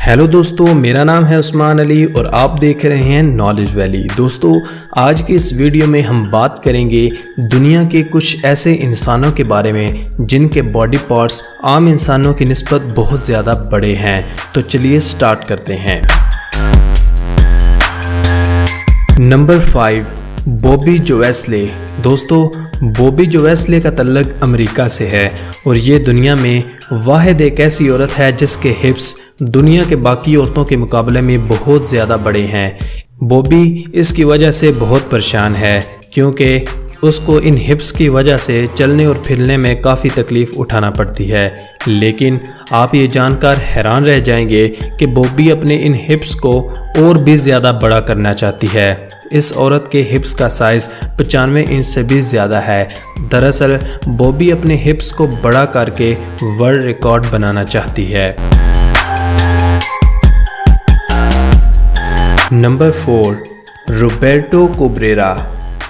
Hello दोस्तों, मेरा नाम है उस्मान अली और आप देख रहे हैं नॉलेज वैली। दोस्तों, आज की इस वीडियो में हम बात करेंगे दुनिया के कुछ ऐसे इंसानों के बारे में जिनके बॉडी पार्ट्स आम इंसानों की निस्बत बहुत ज़्यादा बड़े हैं। तो चलिए स्टार्ट करते हैं। नंबर 5, बॉबी जोवेस्ले। दोस्तों, बॉबी जोवेस्ले का तल्लुक अमेरिका से है और ये दुनिया में वाहिद एक ऐसी औरत है जिसके हिप्स दुनिया के बाकी औरतों के मुकाबले में बहुत ज़्यादा बड़े हैं। बॉबी इसकी वजह से बहुत परेशान है क्योंकि उसको इन हिप्स की वजह से चलने और फिरने में काफ़ी तकलीफ़ उठाना पड़ती है। लेकिन आप ये जानकर हैरान रह जाएंगे कि बॉबी अपने इन हिप्स को और भी ज़्यादा बड़ा करना चाहती है। इस औरत के हिप्स का साइज़ 95 इंच से भी ज़्यादा है। दरअसल बॉबी अपने हिप्स को बड़ा करके वर्ल्ड रिकॉर्ड बनाना चाहती है। Number 4, Roberto Cabrera.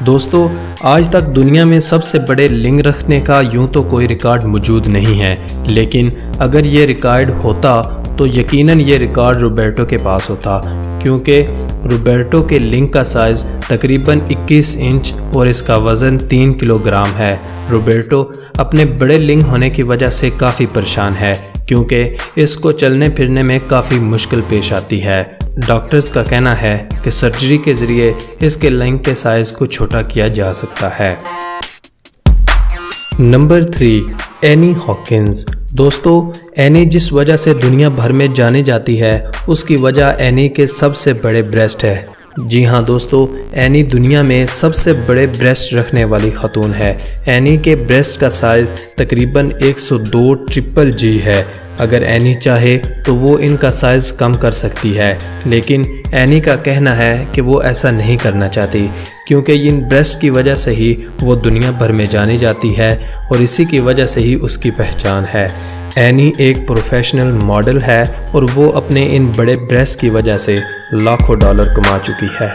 दोस्तों, आज तक दुनिया में सबसे बड़े लिंग रखने का यूं तो कोई रिकॉर्ड मौजूद नहीं है, लेकिन अगर ये रिकॉर्ड होता तो यकीनन ये रिकॉर्ड रोबर्टो के पास होता, क्योंकि रोबर्टो के लिंग का साइज़ तकरीबन 21 इंच और इसका वज़न 3 किलोग्राम है। रोबर्टो अपने बड़े लिंग होने की वजह से काफ़ी परेशान है क्योंकि इसको चलने फिरने में काफ़ी मुश्किल पेश आती है। डॉक्टर्स का कहना है कि सर्जरी के ज़रिए इसके लिंग के साइज़ को छोटा किया जा सकता है। Number 3, any Hawkins. दोस्तों, एनी जिस वजह से दुनिया भर में जानी जाती है उसकी वजह एनी के सबसे बड़े ब्रेस्ट है। जी हाँ दोस्तों, एनी दुनिया में सबसे बड़े ब्रेस्ट रखने वाली खातून है। एनी के ब्रेस्ट का साइज़ तकरीबन 102 ट्रिपल जी है। अगर एनी चाहे तो वो इनका साइज़ कम कर सकती है, लेकिन एनी का कहना है कि वो ऐसा नहीं करना चाहती क्योंकि इन ब्रेस्ट की वजह से ही वो दुनिया भर में जानी जाती है और इसी की वजह से ही उसकी पहचान है। एनी एक प्रोफेशनल मॉडल है और वो अपने इन बड़े ब्रेस्ट की वजह से लाखों डॉलर कमा चुकी है।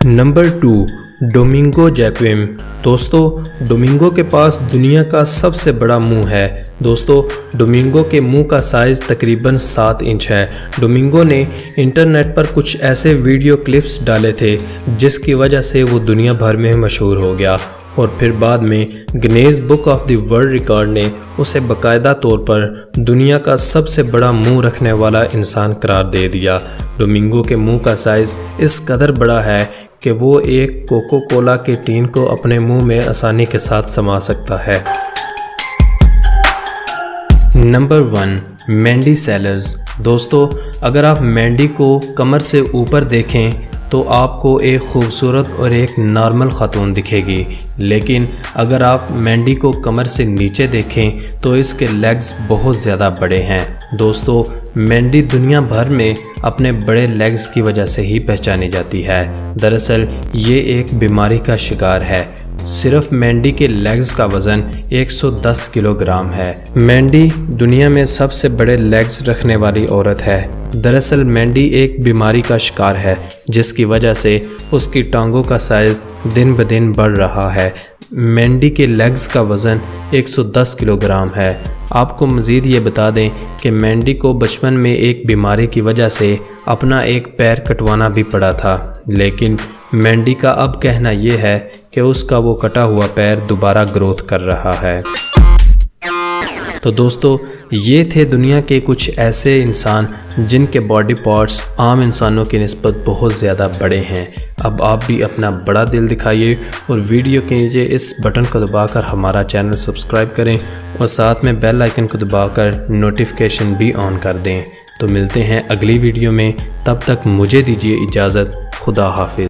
Number 2, Domingo Joaquim. दोस्तों, डोमिंगो के पास दुनिया का सबसे बड़ा मुंह है। दोस्तों, डोमिंगो के मुंह का साइज़ तकरीबन 7 इंच है। डोमिंगो ने इंटरनेट पर कुछ ऐसे वीडियो क्लिप्स डाले थे जिसकी वजह से वो दुनिया भर में मशहूर हो गया और फिर बाद में Guinness book of the world record ने उसे बाकायदा तौर पर दुनिया का सबसे बड़ा मुंह रखने वाला इंसान करार दे दिया। डोमिंगो के मुंह का साइज़ इस कदर बड़ा है कि वो एक कोको कोला के टीन को अपने मुंह में आसानी के साथ समा सकता है। Number 1, Mandy Sellers. दोस्तों, अगर आप मैंडी को कमर से ऊपर देखें तो आपको एक खूबसूरत और एक नॉर्मल खातून दिखेगी, लेकिन अगर आप मैंडी को कमर से नीचे देखें तो इसके लेग्स बहुत ज़्यादा बड़े हैं। दोस्तों, मैंडी दुनिया भर में अपने बड़े लेग्स की वजह से ही पहचानी जाती है। दरअसल ये एक बीमारी का शिकार है। सिर्फ मैंडी के लेग्स का वज़न 110 किलोग्राम है। मैंडी दुनिया में सबसे बड़े लेग्स रखने वाली औरत है। दरअसल मैंडी एक बीमारी का शिकार है जिसकी वजह से उसकी टांगों का साइज़ दिन ब दिन बढ़ रहा है। मैंडी के लेग्स का वज़न 110 किलोग्राम है। आपको मज़ीद ये बता दें कि मैंडी को बचपन में एक बीमारी की वजह से अपना एक पैर कटवाना भी पड़ा था, लेकिन मैंडी का अब कहना ये है कि उसका वो कटा हुआ पैर दोबारा ग्रोथ कर रहा है। तो दोस्तों, ये थे दुनिया के कुछ ऐसे इंसान जिनके बॉडी पार्ट्स आम इंसानों की निस्बत बहुत ज़्यादा बड़े हैं। अब आप भी अपना बड़ा दिल दिखाइए और वीडियो के नीचे इस बटन को दबाकर हमारा चैनल सब्सक्राइब करें और साथ में बेल आइकन को दबाकर नोटिफिकेशन भी ऑन कर दें। तो मिलते हैं अगली वीडियो में, तब तक मुझे दीजिए इजाज़त। खुदा हाफिज़।